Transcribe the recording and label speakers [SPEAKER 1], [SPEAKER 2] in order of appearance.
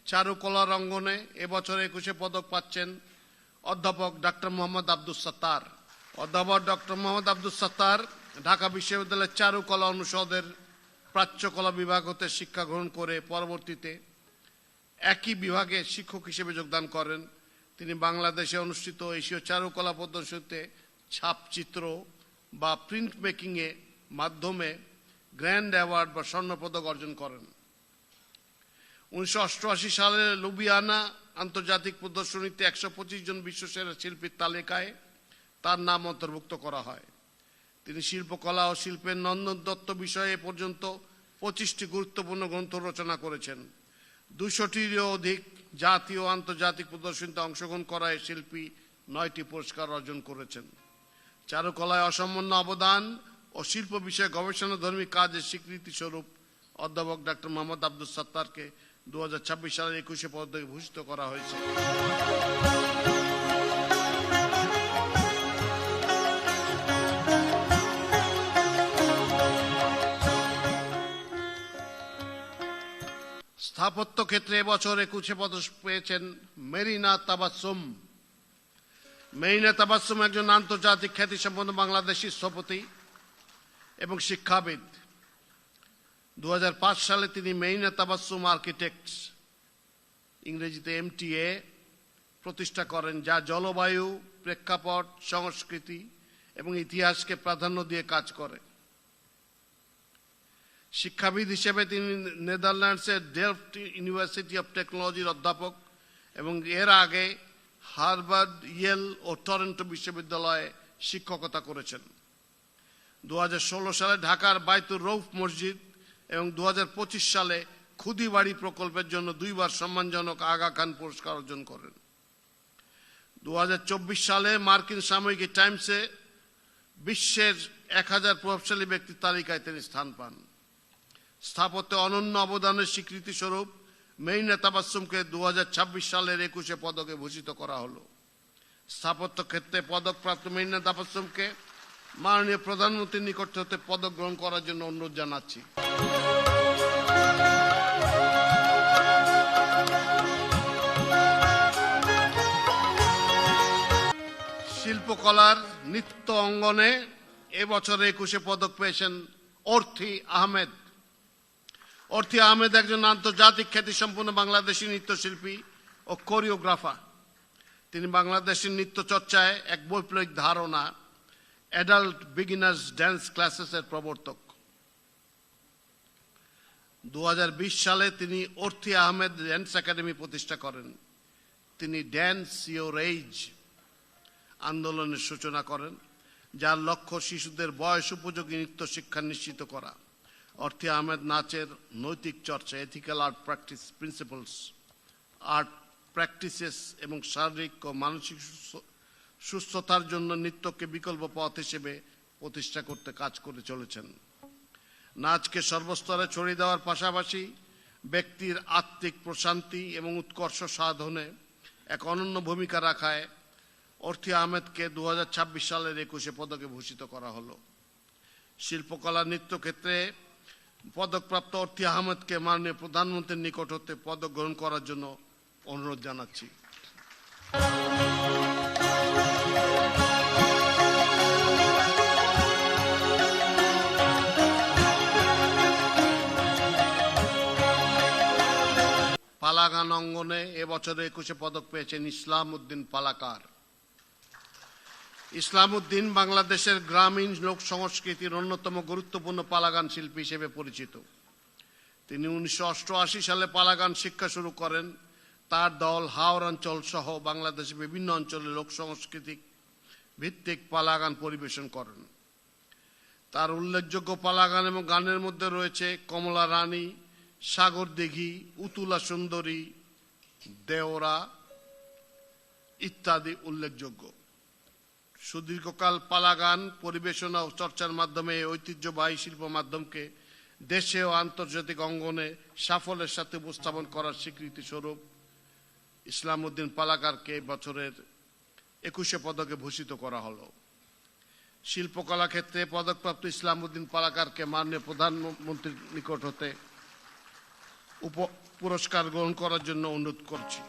[SPEAKER 1] চারুকলার অঙ্গনে এবছর 21 পদক পাচ্ছেন অধ্যাপক ডক্টর মোহাম্মদ আব্দুস সাত্তার। অধ্যাপক ডক্টর মোহাম্মদ আব্দুস সাত্তার ঢাকা বিশ্ববিদ্যালয়ের চারুকলা অনুষদের প্রাচ্যকলা বিভাগ হতে শিক্ষা গ্রহণ করে পরবর্তীতে একই বিভাগে শিক্ষক হিসেবে যোগদান করেন। তিনি বাংলাদেশে অনুষ্ঠিত এশীয় চারুকলা প্রদর্শনীতে ছাপচিত্র বা প্রিন্ট মেকিংয়ে মাধ্যমে গ্র্যান্ড অ্যাওয়ার্ড বা স্বর্ণপদক অর্জন করেন। 1988 সালে লুবিয়ানা আন্তর্জাতিক প্রদর্শনীতে 125 জন বিশ্বসেরা শিল্পীর তালিকায় তার নাম অন্তর্ভুক্ত করা হয়। তিনি শিল্পকলা ও শিল্পের নন্দন দত্ত বিষয়ে এ পর্যন্ত 25টি গুরুত্বপূর্ণ গ্রন্থ রচনা করেছেন। 200টিরও অধিক জাতীয় ও আন্তর্জাতিক প্রদর্শনীতে অংশগ্রহণ করা এই শিল্পী 9টি পুরস্কার অর্জন করেছেন। চারুকলায় অসামান্য অবদান ও শিল্প বিষয়ে গবেষণাধর্মী কাজের স্বীকৃতি স্বরূপ অধ্যাপক ডক্টর মোহাম্মদ আব্দুস সাত্তারকে 2026 সালের 21 পদকে ভূষিত করা হয়েছে। স্থাপত্য ক্ষেত্রে এবছর 21 পদক পেয়েছেন মেরিনা তাবাসসুম। মেরিনা তাবাসসুম একজন আন্তর্জাতিক খ্যাতিসম্পন্ন বাংলাদেশী স্থপতি এবং শিক্ষাবিদ। 2005 সালে তিনি মেরিনা তাবাসসুম আর্কিটেক্টস, ইংরেজিতে MTA, প্রতিষ্ঠা করেন, যা জলবায়ু, প্রেক্ষাপট, সংস্কৃতি এবং ইতিহাসকে প্রাধান্য দিয়ে কাজ করে। শিক্ষাবিদ হিসেবে তিনি নেদারল্যান্ডসের ডেলফট ইউনিভার্সিটি অফ টেকনোলজির অধ্যাপক এবং এর আগে হার্ভার্ড, ইয়েল ও টরন্টো বিশ্ববিদ্যালয়ে শিক্ষকতা করেছেন। 2016 সালে ঢাকার বাইতুর রৌফ মসজিদ এবং 2025 সালে খুদিবাড়ি প্রকল্পের জন্য 2 বার সম্মানজনক আগা খান পুরস্কার অর্জন করেন। 2024 সালে মার্কিন সাময়িকী টাইমসে বিশ্বের 1000 প্রভাবশালী ব্যক্তির তালিকায় তিনি স্থান পান। স্থাপত্যে অনন্য অবদানের স্বীকৃতি স্বরূপ মেরিনা তাবাসসুমকে 2026 সালের 21 পদকে ভূষিত করা হলো। স্থাপত্য ক্ষেত্রে পদকপ্রাপ্ত মেরিনা তাবাসসুমকে মাননীয় প্রধানমন্ত্রীর নিকট হতে পদক গ্রহণ করার জন্য অনুরোধ জানাচ্ছি। শিল্পকলার নৃত্য অঙ্গনে এবছর 21 পদক পেয়েছেন অর্থী আহমেদ। অর্থী আহমেদ একজন আন্তর্জাতিক খ্যাতিসম্পন্ন বাংলাদেশী নৃত্যশিল্পী ও কোরিওগ্রাফার। তিনি বাংলাদেশের নৃত্য চর্চায় এক বৈপ্লবিক ধারণা, অ্যাডাল্ট বিগিনার্স ড্যান্স ক্লাসেসের প্রবর্তক। 2020 সালে তিনি অর্থী আহমেদ ড্যান্স একাডেমি প্রতিষ্ঠা করেন। তিনি ড্যান্স ইওর এজ আন্দোলনের সূচনা করেন, যার লক্ষ্য শিশুদের বয়স উপযোগী নৃত্য শিক্ষা নিশ্চিত করা। অর্থী আহমেদ নাচের নৈতিক চর্চা, ethical art practice principles, art practices এবং শারীরিক ও মানসিক সুস্থতার জন্য নৃত্যকে বিকল্প পথ হিসেবে প্রতিষ্ঠা করতে কাজ করে চলেছেন। নাচকে সর্বস্তরে ছড়িয়ে দেওয়ার পাশাপাশি ব্যক্তির আত্মিক প্রশান্তি এবং উৎকর্ষ সাধনে এক অনন্য ভূমিকা রাখায় অর্থী আহমেদকে 2026 সালের 21 পদকে ভূষিত করা হলো। শিল্পকলা নৃত্য ক্ষেত্রে পদকপ্রাপ্ত অর্থী আহমেদকে মাননীয় প্রধানমন্ত্রীর নিকট হতে পদক গ্রহণ করার জন্য অনুরোধ জানাচ্ছি। পালাগান অঙ্গনে এবছর 21 পদক পেয়েছেন ইসলাম উদ্দিন পালাকার। ইসলাম উদ্দিন বাংলাদেশের গ্রামীণ লোক সংস্কৃতির অন্যতম গুরুত্বপূর্ণ পালাগান শিল্পী হিসেবে পরিচিত। তিনি 1988 সালে পালাগান শিক্ষা শুরু করেন। তার দল হাওড় অঞ্চল সহ বাংলাদেশের বিভিন্ন অঞ্চলে লোক সংস্কৃতি ভিত্তিক পালাগান পরিবেশন করেন। তার উল্লেখযোগ্য পালাগান এবং গানের মধ্যে রয়েছে কমলা রানী, সাগর দিঘি, উতুলা সুন্দরী, দেওরা ইত্যাদি উল্লেখযোগ্য। সুদীর্ঘকাল পালাগান পরিবেশনা ও চর্চার মাধ্যমে এই ঐতিহ্যবাহী শিল্প মাধ্যমকে দেশে ও আন্তর্জাতিক অঙ্গনে সাফল্যের সাথে উপস্থাপন করার স্বীকৃতি স্বরূপ ইসলাম উদ্দিন পালাকারকে বছরের 21 পদকে ভূষিত করা হলো। শিল্পকলা ক্ষেত্রে পদকপ্রাপ্ত ইসলাম উদ্দিন পালাকারকে মাননীয় প্রধানমন্ত্রীর নিকট হতে পুরস্কার গ্রহণ করার জন্য অনুরোধ করছি।